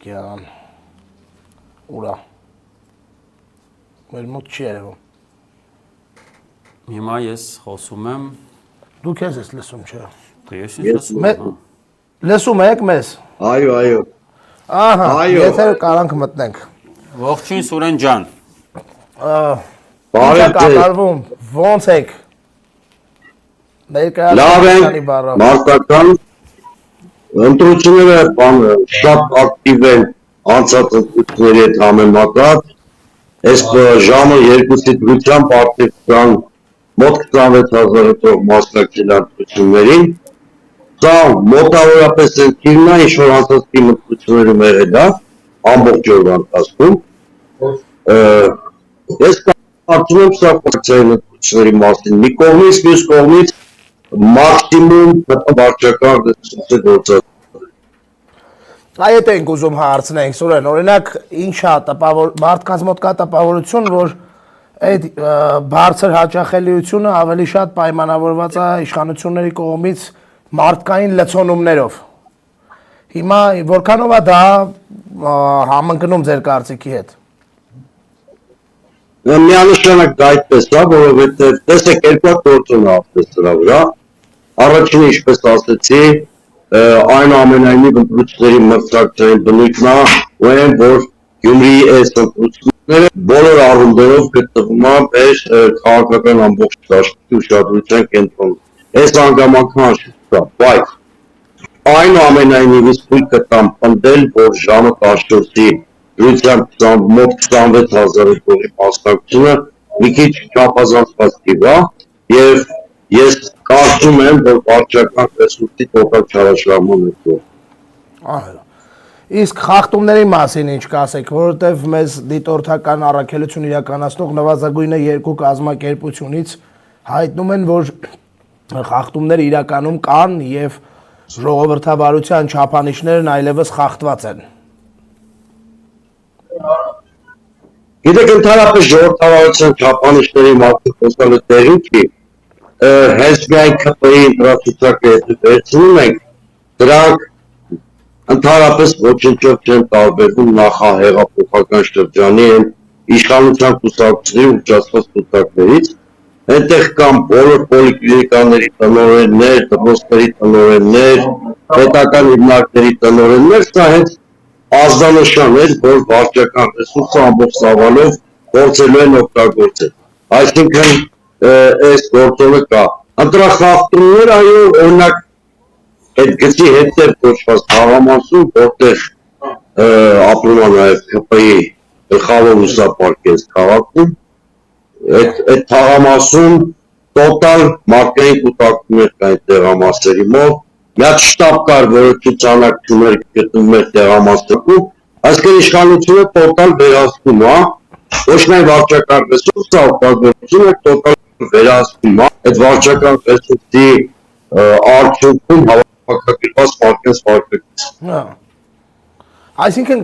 Կյան, ուրա, մեր մոտ չի երևում։ Հիմա ես խոսում եմ։ Դուք ես լսում չէ։ Ես լսում եմ։ Լսում եք մեզ։ Այո։ Ահա, եթե կարանք մտնենք։ Ողջույն Սուրեն ջան։ Բարև կատարվում, ոնց եք։ Լավ ենք, մարտական ընտրությունները շատ ակտիվ են անցած ընտրությունների հետ համեմատած, այս ժամը 2-ից դրությամբ արդեն կան մոտ 26,000 մասնակցել ընտրություններին, սա մոտավորապես ընկիրն է, ինչ-որ անցածի ընտրություններում եղել է, ամբողջ օրվա ընթացքում, ես կարծում եմ սա կոալիցիայի ընտրությունների մասին, մի կողմից, մյուս կողմից մաքսիմում վարչական ռեսուրսը գործած։ Այդ ենք ուզում հարցնենք, Սուրեն, օրինակ ինչա մարդկանց մոտ կա տպավորություն, որ այդ բարձր հաճախելիությունը ավելի շատ պայմանավորված է իշխանությունների կողմից մարդկային լցոնումներով։ Հիմա որքանով է դա համընկնում ձեր կարծիքի հետ։ Միանշանակ դա այդպես է, որովհետև տեսեք երկու գործոն է ապրես դրա վրա։ Առաջինը, ինչպես ասեցի, այնուամենայնիվ ընտրությունների մրցակցային բնույթն է, ուրեմն որ Գյումրիի այս ընտրությունները բոլոր առումներով գտնվում է մեր քաղաքական ամբողջ դաշտի ուշադրության կենտրոնում։ Այս հանգամանքն անշուշտ է, բայց այնուամենայնիվ իսկ թույլ կտամ պնդել, որ ժամը 14-ի դրությամբ մոտ 26,000 մասնակցությունը մի քիչ չափազանցված թիվ է եւ ես կարծում եմ, որ վարչական ռեսուրսի տոտալ չարաշահման է։ Ահա։ Իսկ խախտումների մասին ինչ կասեք, որովհետև մեզ դիտորդական առաքելություն իրականացնող նվազագույնը երկու կազմակերպությունից հայտնում են, որ խախտումները իրականում կան եւ ժողովրդավարության չափանիշներն այլևս խախտված են։ Գիտեք, ընդհանրապես ժողովրդավարության չափանիշների մասին խոսալու տեղին չի, հենց միայն ԿՊ-ի ընտրացուցակը եթե վերցնում ենք, դրանք ընդհանրապես ոչնչով չեն տարբերվում նախահեղափոխական շրջանի իշխանության կուսակցությունների ուռճացված կուսակներից, այնտեղ կան բոլոր պոլիկլինիկաների տնօրեններ, դպրոցների տնօրեններ, պետական հիմնարկների տնօրեններ, սա հենց ազդանշան էր, որ վարչական ռեսուրսը ամբողջ ծավալով գործելու են օգտագործել։ Այսինքն այս գործոնը կա։ Ընտրախախտումներ, այո, օրինակ այդ գծի հետև կոչված թաղամասում, որտեղ ապրում է նաև ԿՊ-ի գլխավոր ուսապարկես քաղաքում, այդ թաղամասում տոտալ մարդկային կուտակումներ կային տեղամասերի մոտ, մի հատ շտաբ կար, որը ցուցանակություններ գտնվում էր տեղամասերում, այսինքն իշխանությունը տոտալ վերահսկում է, ոչ միայն վարչական ռեսուրսը օգտագործում է, տոտալ վերահսկում է, այդ վարչական ռեսուրսի արդյունքում հավաքագրված մարդկանց վարկակից։ Այսինքն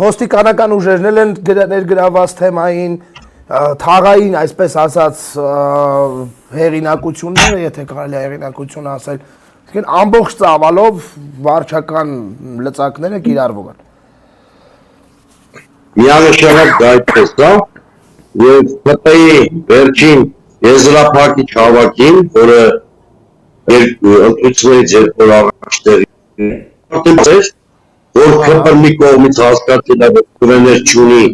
ոստիկանական ուժերն են ներգրաված թեմային, թաղային, այսպես ասած, հեղինակությունները, եթե կարելի է հեղինակություն ասել, ամբողջ ծավալով վարչական լծակները կիրառվում են։ Միանշանակ դա այդպես է, եւ ԿՊ-ի վերջին եզրափակիչ հավաքին, որը ընտրություններից երկու օր առաջ տեղի ունեցավ, որ ԿՊ-ն մի կողմից հասկացել է, որ քրեներ չունի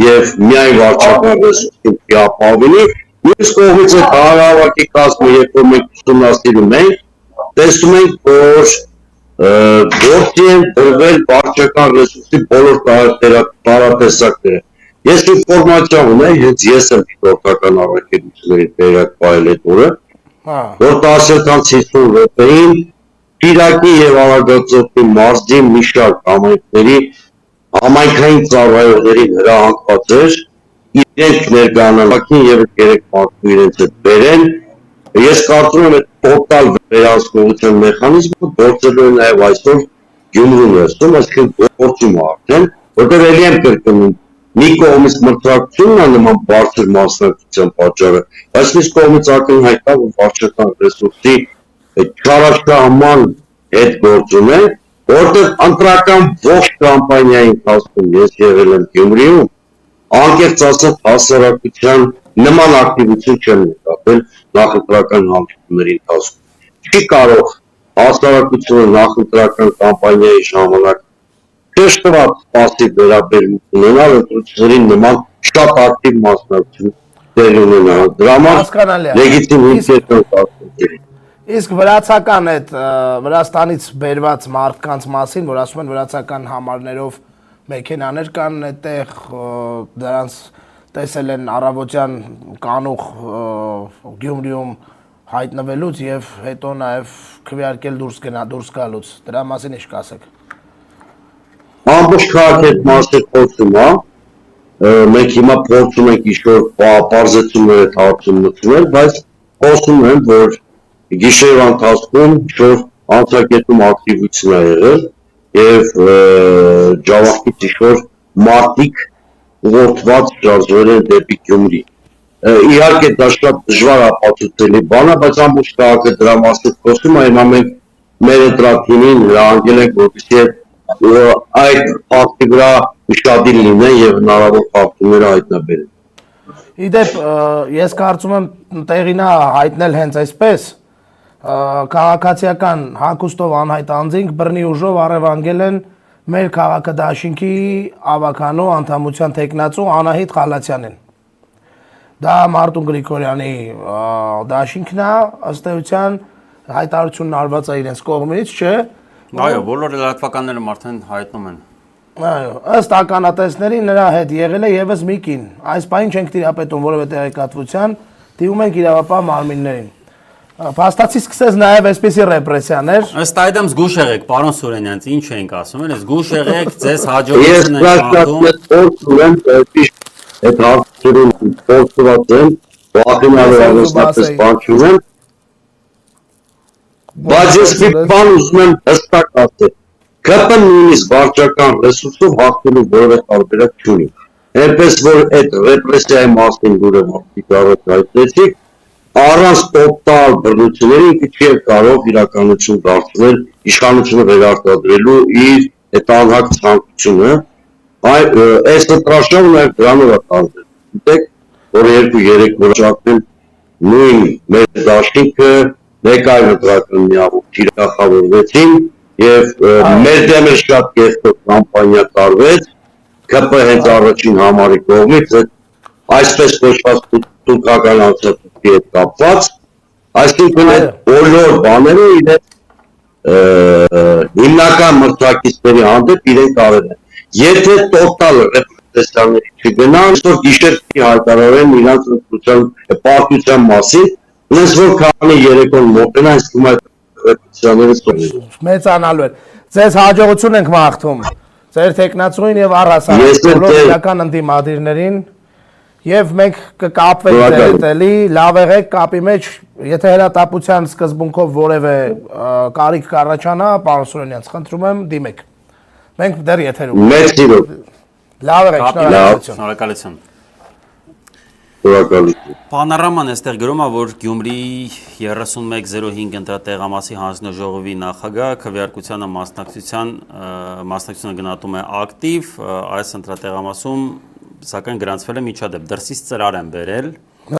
եւ միայն վարչական ռեսուրսի ապավինի, մյուս կողմից այդ հանրահավաքի կազմը, երբ որ մենք ուսումնասիրում ենք, տեսնում ենք, որ գործի են դրվել վարչական ռեսուրսի բոլոր տարատեսակները։ Ես ինֆորմացիա ունեմ, հենց ես եմ դիտորդական առաքելությունների տեղյակ պահել այդ օրը, որ 10-ից 50 րոպեին Շիրակի եւ Արագածոտնի մարզի մի շարք համայնքների համայնքային ծառայողներին հրահանգված էր իրենք ներկայանալքին եւ 3 մարդու իրենց հետ բերեն։ Ես կարծում եմ այդ տոտալ վերահսկողության մեխանիզմը գործելու է նաեւ այսօր Գյումրու ներսում, այսինքն գործում է արդեն, որտեղ ելի եմ կրկնում, մի կողմից մրցակցությունն է նման բարձր մասնակցության պատճառը, բայց մյուս կողմից ակնհայտ է, որ վարչական ռեսուրսի չարաշահման հետ գործում է, որտեղ ընտրական ողջ կամպանիայի ընթացքում ես եղել եմ Գյումրիում, անկեղծ ասած հասարակության նման ակտիվություն չեմ նկատել նախընտրական հանդիպումների ընթացքում։ Չի կարող հասարակությունը նախընտրական կամպանիայի ժամանակ ճշտված պասիվ վերաբերմունք ունենալ ընտրությունների նման շատ ակտիվ մասնակցություն տեղի ունենալ։ Դրա համար Հասկանալի է։ լեգիտիմ ինտերեսներ կազմել։ Իսկ վրացական այդ Վրաստանից բերված մարդկանց մասին, որ ասում են վրացական համարներով մեքենաներ կան այդտեղ, դրանց տեսել են առավոտյան կանուխ Գյումրիում հայտնվելուց եւ հետո նաեւ քվեարկել դուրս գալուց։ Դրա մասին ինչ կասեք։ Ամբողջ քաղաքի հետ մասը խոսում է, մենք հիմա փորձում ենք ինչ-որ բարձրացումներ այդ հարցում մտցնել, բայց խոսում են, որ գիշերվա ընթացքում ինչ-որ անցակետում ակտիվություն է եղել եւ Ջավախից ինչ-որ մարդիկ ուղղորդված շարժվել են դեպի Գյումրի։ Իհարկե դա շատ դժվար ապացուցելի բան է, բայց ամբողջ քաղաքը դրա մասին խոսում է, հիմա մենք մեր ընտրատունին հրահանգել ենք, որպեսզի այդ ֆակտի վրա ուշադիր լինեն եւ հնարավոր ֆակտորները հայտնաբերեն։ Իդեպ ես կարծում եմ տեղին է հայտնել հենց այսպես քաղաքացիական հագուստով անհայտ անձինք բռնի ուժով առևանգել են մեր քաղաքադաշինքի ավականու անդամության տեխնացու Անահիտ Խալացյանին։ Դա Մարտուն Գրիգորյանի դաշինքն է, ըստ էության հայտարարությունն արված է իրենց կողմից, չէ։ Այո, բոլոր լրատվականները արդեն հայտնում են։ Այո, ըստ ականատեսների նրա հետ եղել է եւս մի կին։ Այս պահին չենք տիրապետում որևէ տեղեկատվության, դիմում ենք իրավապահ մարմիններին։ Փաստացի սկսեց նաև այսպիսի ռեպրեսիաներ։ Ըստ այդմ զգուշ եղեք, պարոն Սուրենյան, ինչ ենք ասում, էլ զգուշ եղեք, ձեզ հաջողություն են անում։ Ես փորձում եմ այդ հարցերում փորձված եմ, վախենալու արվեստապես բան չունեմ, բայց ես մի բան ուզում եմ հստակ ասել, ԿՊ-ն նույնիսկ վարչական ռեսուրսով հաղթելու որևէ տարբերակ չունի։ Այնպես որ այդ ռեպրեսիայի մասին դուրը մարդիկ առողջ հայտնեցիք, առանց տոտալ բռնությունների ինքը չի կարող իրականություն դարձնել իշխանությունը վերարտադրելու իր այդ անհակ ցանկությունը, այս ընտրաշարը նաև դրանով է տարվել։ Գիտեք, որ 2-3 որոշակն նույն մեր դաշինքը մեկ այլ ընտրական միավոր իրականավորվեցին եւ մեր դեմ շատ կեղծ կամպանիա տարվեց, ԿՊ հենց առաջին համարի կողմից այսպես կոչված թուրքական անձնագրի հետ կապված, այսինքն այդ բոլոր բաները իրենց հիմնական մրցակիցների հանդեպ իրենք արել են։ Եթե տոտալ ռեպրեսիաների չգնան, որ գիշեր հայտարարեն իրանց ընտրության պարտության մասին, նենց որ քանի երեկոն մոտենա, իսկ այդ ռեպրեսիաները սովորեն։ Մեծանալու են։ Ձեզ հաջողություն ենք մաղթում։ Ձեր տեխնացուին եւ առհասարակ բոլոր իրական ընդդիմադիրներին եւ մենք կկապվենք ձեր հետ էլի, լավ եղեք կապի մեջ, եթե հրատապության սկզբունքով որևէ կարիք կառաջանա, պարոն Սուրենյան, խնդրում եմ դիմեք։ Մենք դեռ եթերում։ Մեծ սիրով։ Լավ եղեք, շնորհակալություն։ Շնորհակալություն։ Շնորհակալություն։ Պանորաման այստեղ գրում է, որ Գյումրի 3105 ընտրատեղամասի հանձնաժողովի նախագահ քվեարկությանը մասնակցությունը գնահատում է ակտիվ, այս ընտրատեղամասում սակայն գրանցվել է միջադեպ, դրսից ծրար են բերել,